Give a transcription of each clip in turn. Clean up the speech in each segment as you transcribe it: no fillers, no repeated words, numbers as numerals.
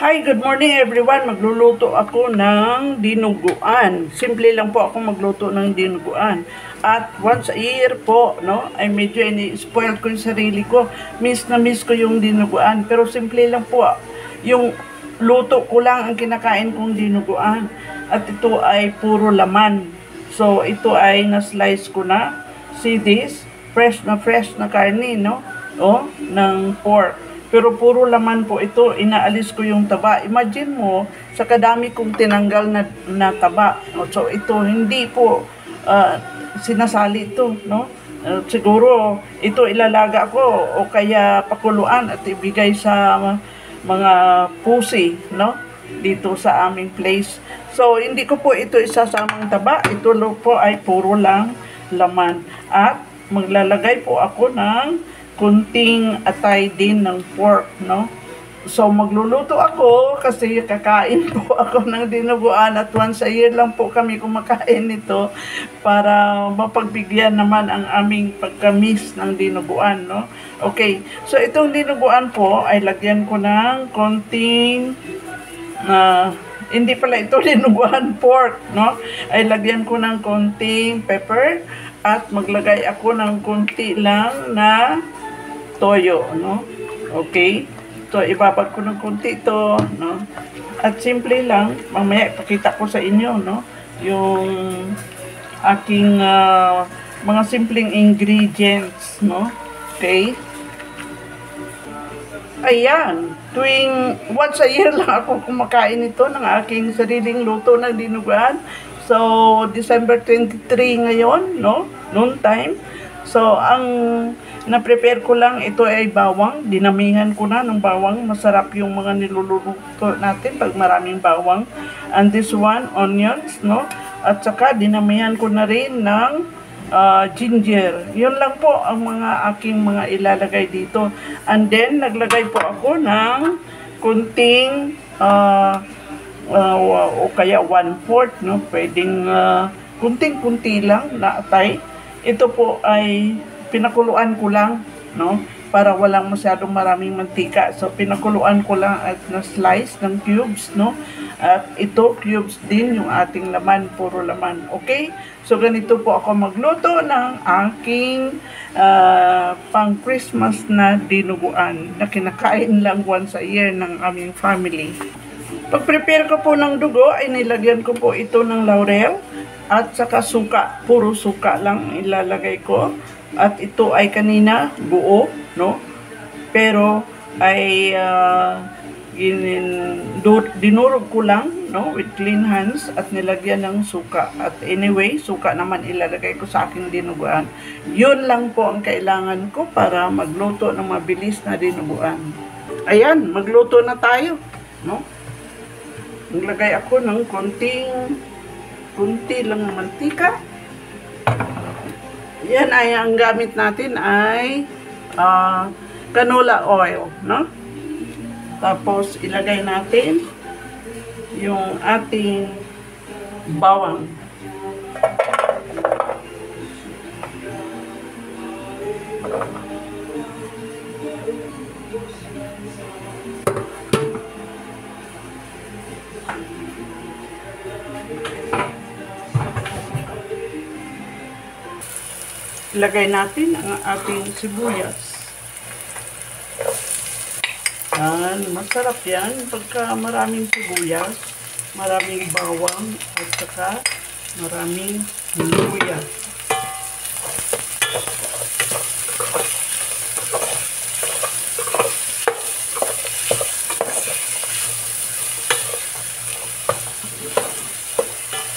Hi, good morning everyone. Magluluto ako ng dinuguan. Simple lang po ako magluto ng dinuguan. At once a year po, no, ay medyo ini-spoil ko yung sarili ko. Miss na miss ko yung dinuguan. Pero simple lang po. Yung luto ko lang ang kinakain kong dinuguan. At ito ay puro laman. So, ito ay na-slice ko na. See this? Fresh na karne, no? O, ng pork. Pero puro laman po ito, inaalis ko yung taba. Imagine mo, sa kadami kong tinanggal na taba. So ito, hindi po sinasali ito, no? Siguro, ito ilalaga ko o kaya pakuluan at ibigay sa mga pusi, no? Dito sa aming place. So, hindi ko po ito isasamang taba. Ito po ay puro lang laman. At maglalagay po ako ng kunting atay din ng pork, no? So, magluluto ako kasi kakain po ako ng dinuguan at once a year lang po kami kumakain nito para mapagbigyan naman ang aming pagkamis ng dinuguan, no? Okay, so itong dinuguan po ay lagyan ko ng konting hindi pala ito dinuguan pork, no? Ay lagyan ko ng konting pepper at maglagay ako ng konti lang na toyo, no? Okay? So, ibabag ko ng konti ito, no? At simple lang, mamaya ipakita ko sa inyo, no? Yung aking mga simpleng ingredients, no? Okay? Ayan, tuwing once a year lang ako kumakain ito ng aking sariling luto ng dinuguan. So, December 23 ngayon, no? Noon time. So, ang na-prepare ko lang, ito ay bawang. Dinamihan ko na ng bawang. Masarap yung mga niluluto natin pag maraming bawang. And this one, onions, no? At saka, dinamihan ko na rin ng ginger. Yun lang po ang mga aking mga ilalagay dito. And then, naglagay po ako ng kunting o kaya 1/4, no? Pwedeng kunting-kunti lang na atay. Ito po ay pinakuluan ko lang, no? Para walang masyadong maraming mantika. So, pinakuluan ko lang at na-slice ng cubes, no? At ito, cubes din yung ating laman, puro laman. Okay? So, ganito po ako magluto ng aking pang-Christmas na dinuguan na kinakain lang once a year ng aming family. Pag-prepare ko po ng dugo, ay nilagyan ko po ito ng laurel at saka suka. Puro suka lang ilalagay ko. At ito ay kanina buo, no? Pero ay dinurog ko lang, no? With clean hands at nilagyan ng suka. At anyway, suka naman ilalagay ko sa aking dinuguan. Yun lang po ang kailangan ko para magluto ng mabilis na dinuguan. Ayan, magluto na tayo, no? Naglagay ako ng konti lang ng mantika. Yan ay ang gamit natin ay canola oil, no? Tapos ilagay natin yung ating bawang. Ilagay natin ang ating sibuyas. Masarap yan pagka maraming sibuyas, maraming bawang, at saka maraming luya.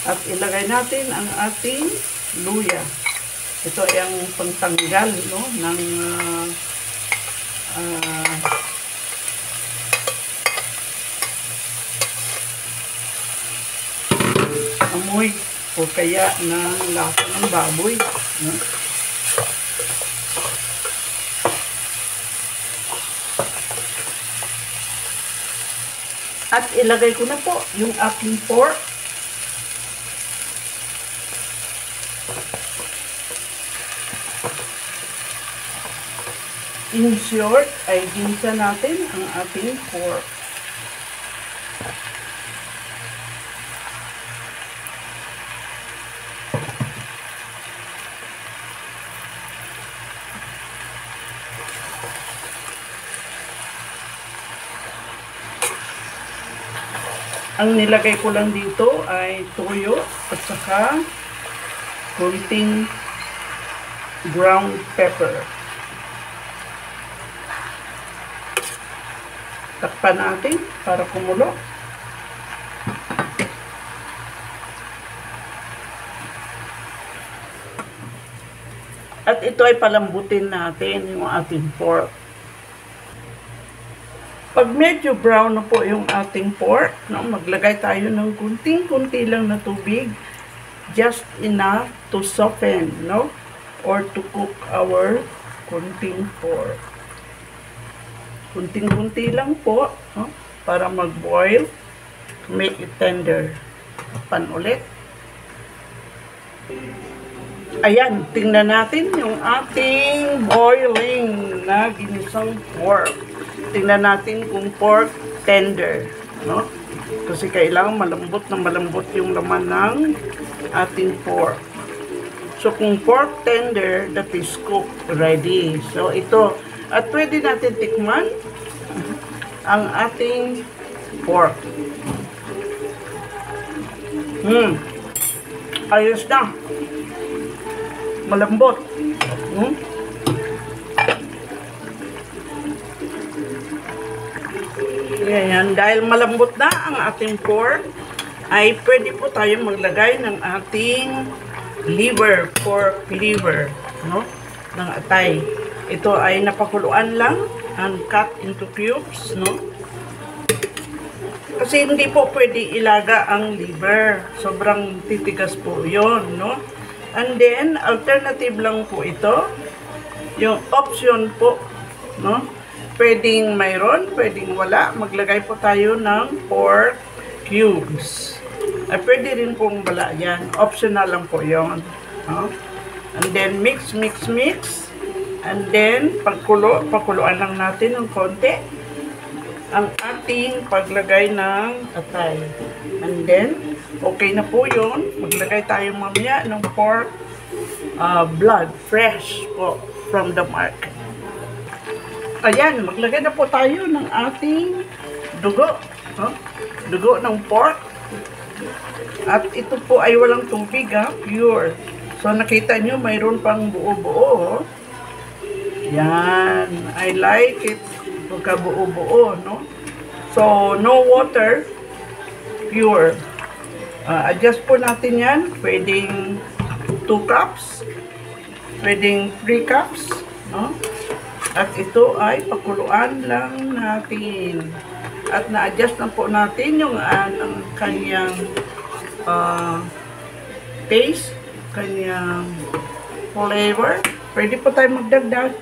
At ilagay natin ang ating luya. Ito ay ang pangtanggal, no, ng amoy o kaya ng lasa ng baboy, no? At ilagay ko na po yung aking pork. In short, ay ginisa natin ang ating pork. Ang nilagay ko lang dito ay toyo at saka konting ground pepper. Takpan natin para kumulo. At ito ay palambutin natin yung ating pork. Pag medyo brown na po yung ating pork, no, maglagay tayo ng kunting-kunti lang na tubig, just enough to soften, no, or to cook our kunting pork. Kunting-kunti lang po, no, para mag-boil, to make it tender. Pan ulit. Ayan, tingnan natin yung ating boiling na ginisang pork. Tingnan natin kung pork tender, no? Kasi kailangan malambot na malambot yung laman ng ating pork. So, kung pork tender, that is cooked ready. So, ito. At pwede natin tikman ang ating pork. Ayos na. Malambot. Ayan, dahil malambot na ang ating pork, ay pwede po tayo maglagay ng ating liver, pork liver, no? Ng atay. Ito ay napakuluan lang and cut into cubes, no? Kasi hindi po pwede ilaga ang liver. Sobrang titigas po yon, no? And then, alternative lang po ito. Yung option po, no? Pwedeng mayroon, pwedeng wala. Maglagay po tayo ng pork cubes. Ay, pwede rin pong wala yan. Optional lang po yon, no? And then, mix. And then, pakuluan lang natin ng konti ang ating paglagay ng atay. And then, okay na po yun. Maglagay tayo mamaya ng pork blood, fresh po, from the market. Ayan, maglagay na po tayo ng ating dugo. Dugo ng pork. At ito po ay walang tubig, pure. So, nakita nyo, mayroon pang buo-buo. Yan. I like it. Pagka buo-buo, no? So, no water. Pure. Adjust po natin yan. Pwedeng 2 cups. Pwedeng 3 cups. No? At ito ay pakuluan lang natin. At na-adjust na po natin yung kanyang taste, kanyang flavor. Pwede po tayo magdagdag.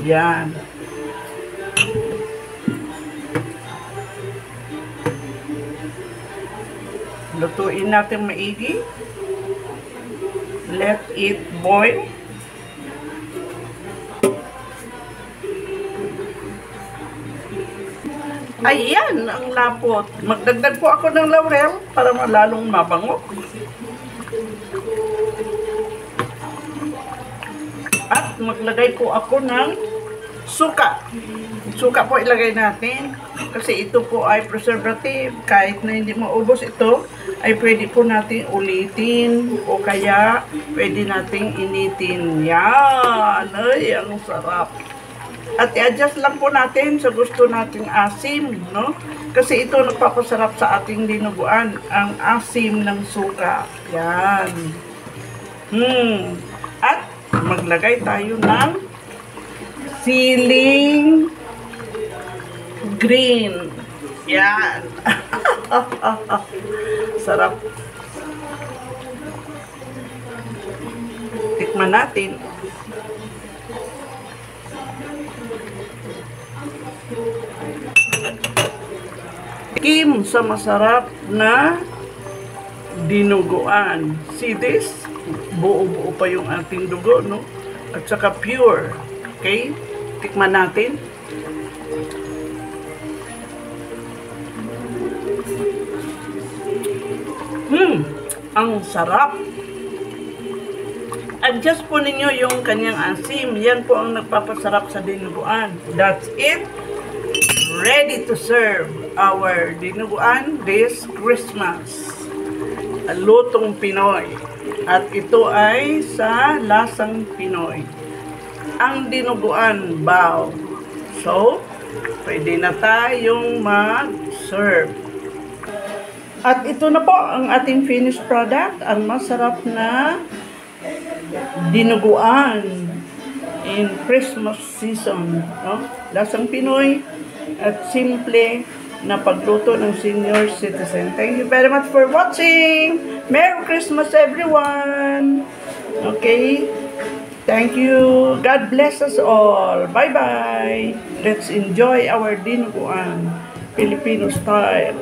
Yan. Lutuin natin maigi. Let it boil. Ayan, ang lapot. Magdagdag po ako ng laurel para malalong mabango. At maglagay po ako ng suka. Suka po ilagay natin. Kasi ito po ay preservative. Kahit na hindi maubos ito, ay pwede po natin ulitin o kaya pwede nating initin. Yan! Ay, ang sarap. At i-adjust lang po natin sa gusto nating asim, no? Kasi ito nagpapasarap sa ating dinuguan, ang asim ng suka. Yan. At maglagay tayo ng siling green. Yan. Sarap. Tikman natin. Tikim sa masarap na dinuguan. See this? Buo-buo pa yung ating dugo, no? At saka pure. Okay? Tikman natin. Ang sarap. Adjust po ninyo yung kanyang asim. Yan po ang nagpapasarap sa dinuguan. That's it. Ready to serve our dinuguan this Christmas. Lutong Pinoy. At ito ay sa lasang Pinoy. Ang dinuguan bao. So, pwede na tayong mag-serve. At ito na po ang ating finished product. Ang masarap na dinuguan in Christmas season, no? Lasang Pinoy at simple na pagluto ng senior citizen. Thank you very much for watching. Merry Christmas everyone. Okay? Thank you. God bless us all. Bye-bye. Let's enjoy our dinuguan Filipino style.